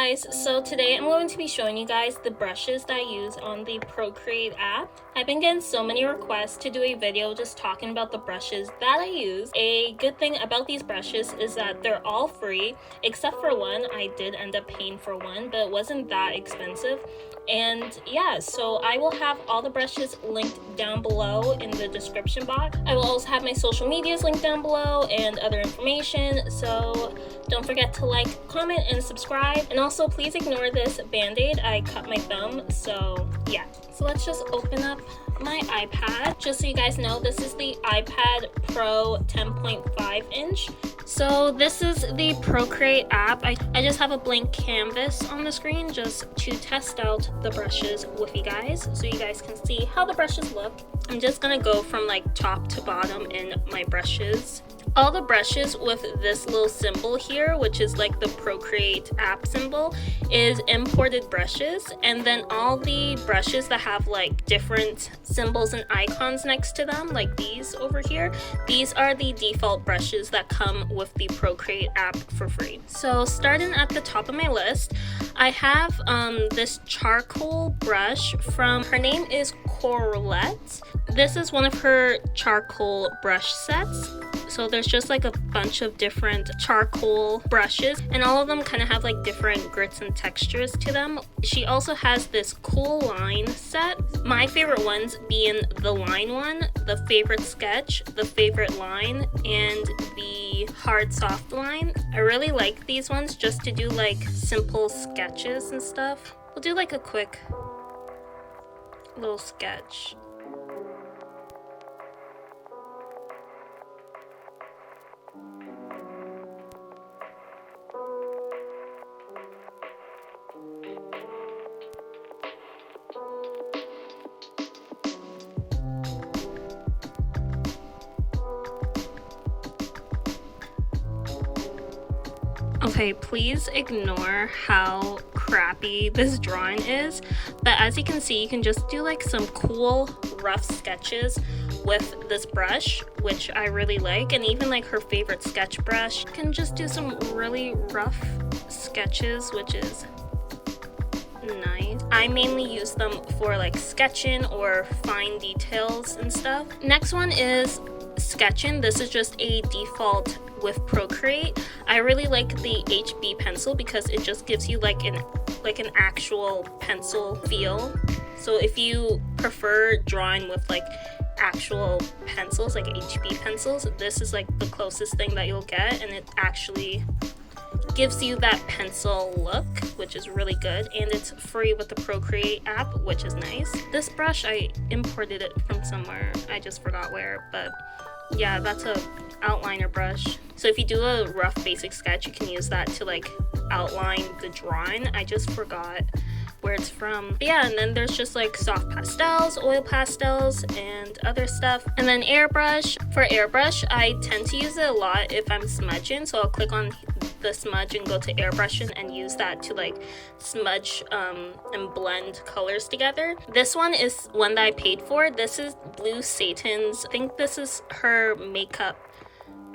guys, so today I'm going to be showing you guys the brushes that I use on the Procreate app. I've been getting so many requests to do a video just talking about the brushes that I use. A good thing about these brushes is that they're all free, except for one. I did end up paying for one, but it wasn't that expensive. And yeah, so I will have all the brushes linked down below in the description box. I will also have my social medias linked down below and other information, so don't forget to like, comment, and subscribe. And also please ignore this band-aid. I cut my thumb, so yeah. So let's just open up my iPad. Just so you guys know, this is the iPad Pro 10.5 inch. So this is the Procreate app. I just have a blank canvas on the screen just to test out the brushes with you guys, so you guys can see how the brushes look. I'm just gonna go from like top to bottom in my brushes. All the brushes with this little symbol here, which is like the Procreate app symbol, is imported brushes. And then all the brushes that have like different symbols and icons next to them, like these over here, these are the default brushes that come with the Procreate app for free. So starting at the top of my list, I have this charcoal brush from, her name is Corlette. This is one of her charcoal brush sets. So there's just like a bunch of different charcoal brushes, and all of them kind of have like different grits and textures to them. She also has this cool line set. My favorite ones being the line one, the favorite sketch, the favorite line, and the hard soft line. I really like these ones just to do like simple sketches and stuff. We'll do like a quick little sketch. Okay, please ignore how crappy this drawing is, but as you can see, you can just do like some cool rough sketches with this brush, which I really like. And even like her favorite sketch brush, you can just do some really rough sketches, which is nice. I mainly use them for like sketching or fine details and stuff. Next one is sketching. This is just a default with Procreate. I really like the HB pencil because it just gives you like an actual pencil feel. So if you prefer drawing with like actual pencils, like HB pencils, this is like the closest thing that you'll get, and it actually gives you that pencil look, which is really good, and it's free with the Procreate app, which is nice. This brush, I imported it from somewhere, I just forgot where, but yeah, that's a outliner brush. So if you do a rough basic sketch, you can use that to like outline the drawing. I just forgot where it's from. But yeah, and then there's just like soft pastels, oil pastels, and other stuff. And then airbrush. For airbrush, I tend to use it a lot if I'm smudging, so I'll click on the smudge and go to airbrushing and use that to like smudge and blend colors together. This one is one that I paid for. This is Blue Satan's, I think this is her makeup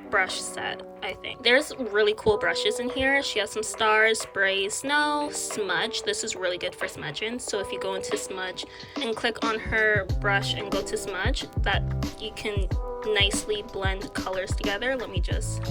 brush set. I think there's really cool brushes in here. She has some stars, spray, snow, smudge. This is really good for smudging. So if you go into smudge and click on her brush and go to smudge, that you can nicely blend colors together. Let me just,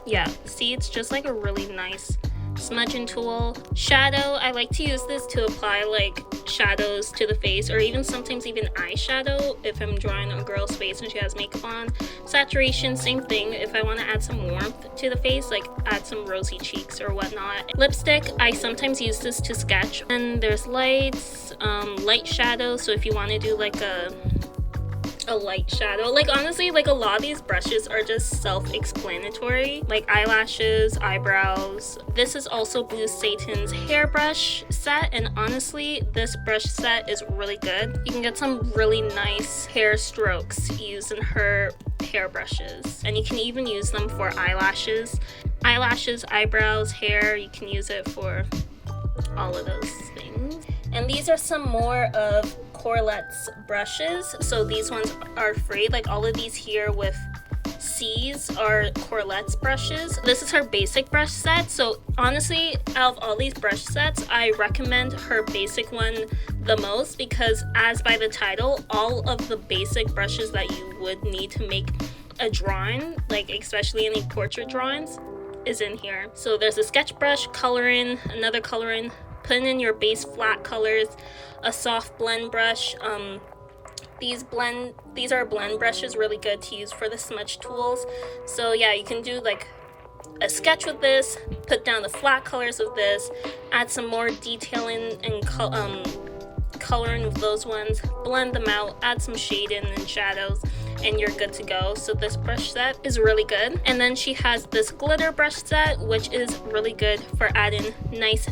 yeah, see, it's just like a really nice smudging tool. Shadow, I like to use this to apply like shadows to the face, or even sometimes even eyeshadow if I'm drawing a girl's face and she has makeup on. Saturation, same thing. If I want to add some warmth to the face, like add some rosy cheeks or whatnot. Lipstick, I sometimes use this to sketch. And there's lights, light shadow, so if you want to do like a light shadow, like honestly, like a lot of these brushes are just self-explanatory, like eyelashes, eyebrows. This is also Blue Satan's hairbrush set, and honestly, this brush set is really good. You can get some really nice hair strokes using her hairbrushes, and you can even use them for eyelashes, eyebrows, hair. You can use it for all of those things. And these are some more of Corlette's brushes. So these ones are free, like all of these here with C's are Corlette's brushes. This is her basic brush set. So honestly, out of all these brush sets, I recommend her basic one the most because, as by the title, all of the basic brushes that you would need to make a drawing, like especially any portrait drawings, is in here. So there's a sketch brush, coloring, another coloring, putting in your base flat colors, a soft blend brush. These are blend brushes, really good to use for the smudge tools. So yeah, you can do like a sketch with this, put down the flat colors of this, add some more detailing and coloring of those ones, blend them out, add some shading and shadows, and you're good to go. So this brush set is really good. And then she has this glitter brush set, which is really good for adding nice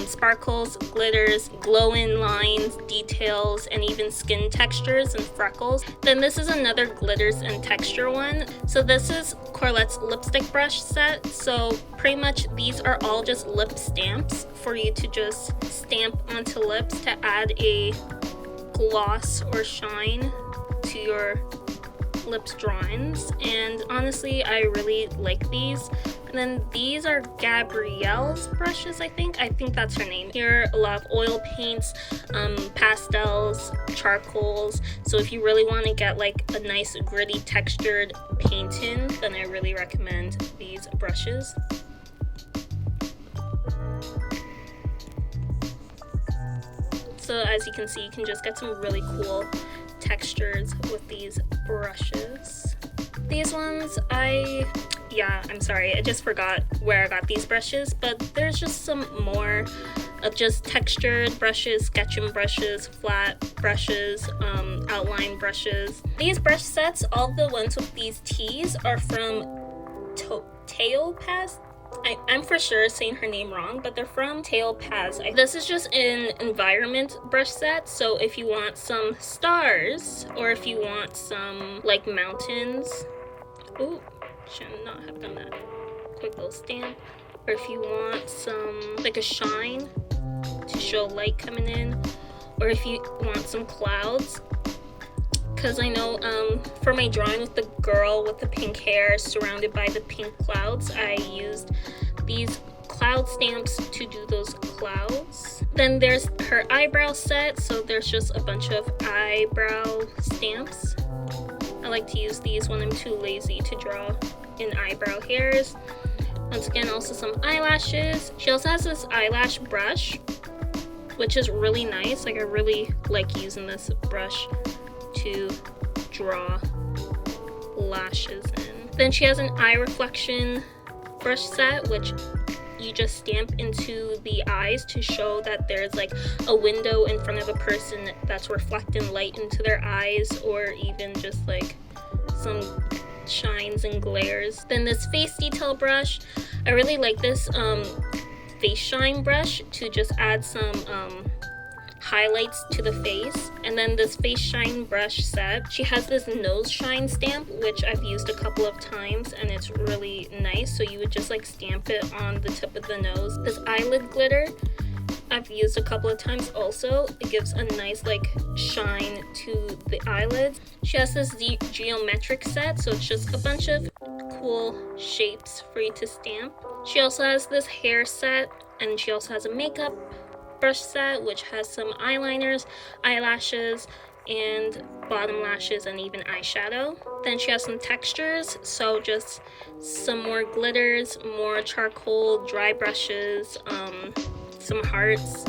sparkles, glitters, glowing lines, details, and even skin textures and freckles. Then this is another glitters and texture one. So this is Corlette's lipstick brush set. So pretty much these are all just lip stamps for you to just stamp onto lips to add a gloss or shine to your lips drawings. And honestly, I really like these. And then these are Gabrielle's brushes, I think that's her name. Here a lot of oil paints, pastels, charcoals. So if you really want to get like a nice gritty textured painting, then I really recommend these brushes. So as you can see, you can just get some really cool textures with these brushes. These ones, I'm sorry, I just forgot where I got these brushes, but there's just some more of just textured brushes, sketching brushes, flat brushes, outline brushes. These brush sets, all the ones with these T's, are from Teopaz. I'm for sure saying her name wrong, but they're from Teopaz. This is just an environment brush set, so if you want some stars, or if you want some like mountains, ooh, should not have done that, quick little stamp, or if you want some like a shine to show light coming in, or if you want some clouds, because I know for my drawing with the girl with the pink hair surrounded by the pink clouds, I used these cloud stamps to do those clouds. Then there's her eyebrow set, so there's just a bunch of eyebrow stamps. I like to use these when I'm too lazy to draw in eyebrow hairs. Once again, also some eyelashes. She also has this eyelash brush, which is really nice. Like, I really like using this brush to draw lashes in. Then she has an eye reflection brush set, which you just stamp into the eyes to show that there's like a window in front of a person that's reflecting light into their eyes, or even just like some shines and glares. Then this face detail brush, I really like this face shine brush to just add some highlights to the face. And then this face shine brush set, she has this nose shine stamp, which I've used a couple of times, and it's really nice. So you would just like stamp it on the tip of the nose. This eyelid glitter, I've used a couple of times also. It gives a nice like shine to the eyelids. She has this geometric set, so it's just a bunch of cool shapes for you to stamp. She also has this hair set, and she also has a makeup brush set, which has some eyeliners, eyelashes, and bottom lashes, and even eyeshadow. Then she has some textures, so just some more glitters, more charcoal, dry brushes, some hearts,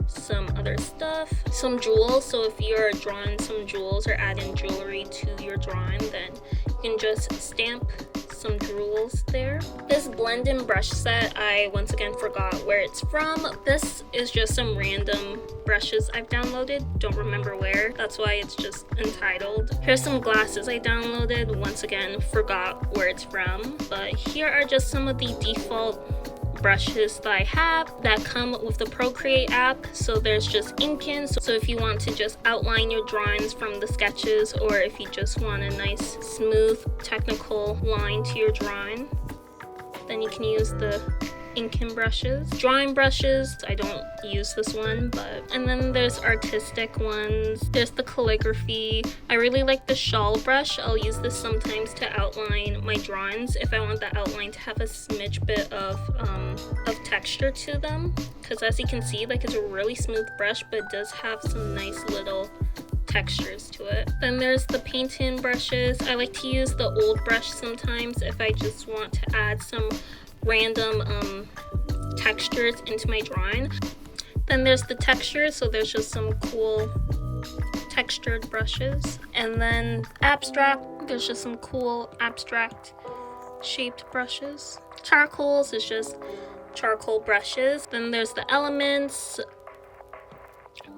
some other stuff, some jewels. So if you're drawing some jewels or adding jewelry to your drawing, then you can just stamp some jewels there. This blend-in brush set, I once again forgot where it's from. This is just some random brushes I've downloaded, don't remember where, that's why it's just Untitled. Here's some glasses I downloaded, once again forgot where it's from. But here are just some of the default brushes that I have that come with the Procreate app. So there's just ink pens, so if you want to just outline your drawings from the sketches, or if you just want a nice smooth technical line to your drawing, then you can use the inking brushes. Drawing brushes, I don't use this one, but... And then there's artistic ones. There's the calligraphy. I really like the shawl brush. I'll use this sometimes to outline my drawings if I want the outline to have a smidge bit of texture to them. Because as you can see, like, it's a really smooth brush, but it does have some nice little textures to it. Then there's the painting brushes. I like to use the old brush sometimes if I just want to add some random textures into my drawing. Then there's the textures, so there's just some cool textured brushes. And then abstract, there's just some cool abstract shaped brushes. Charcoals is just charcoal brushes. Then there's the elements.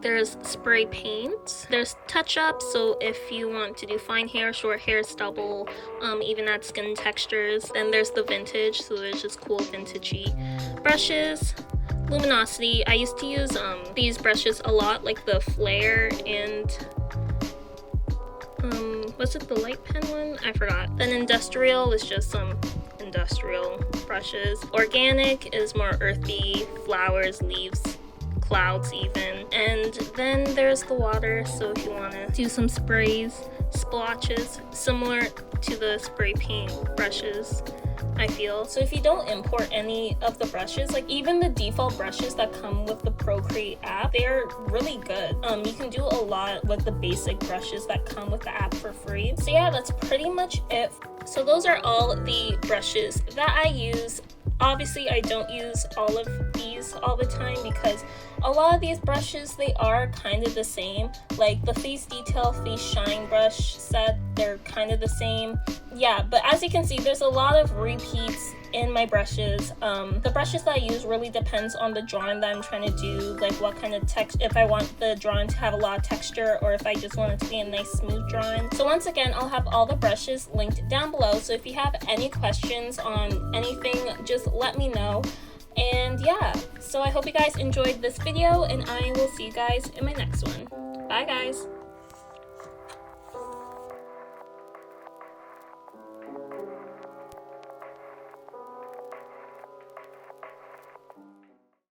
There's spray paint. There's touch-ups, so if you want to do fine hair, short hair, stubble, even add skin textures. Then there's the vintage, so there's just cool vintagey brushes. Luminosity, I used to use these brushes a lot, like the flare and was it the light pen one? I forgot. Then industrial is just some industrial brushes. Organic is more earthy, flowers, leaves, clouds even. And then there's the water, so if you want to do some sprays, splotches, similar to the spray paint brushes, I feel. So if you don't import any of the brushes, like even the default brushes that come with the Procreate app, they're really good. You can do a lot with the basic brushes that come with the app for free. So yeah, that's pretty much it. So those are all the brushes that I use. Obviously, I don't use all of these all the time because a lot of these brushes, they are kind of the same. Like the face detail, face shine brush set, they're kind of the same. Yeah, but as you can see, there's a lot of repeats in my brushes. The brushes that I use really depends on the drawing that I'm trying to do, like what kind of text, if I want the drawing to have a lot of texture or if I just want it to be a nice smooth drawing. So once again, I'll have all the brushes linked down below, so if you have any questions on anything, just let me know. And yeah, so I hope you guys enjoyed this video, and I will see you guys in my next one. Bye guys!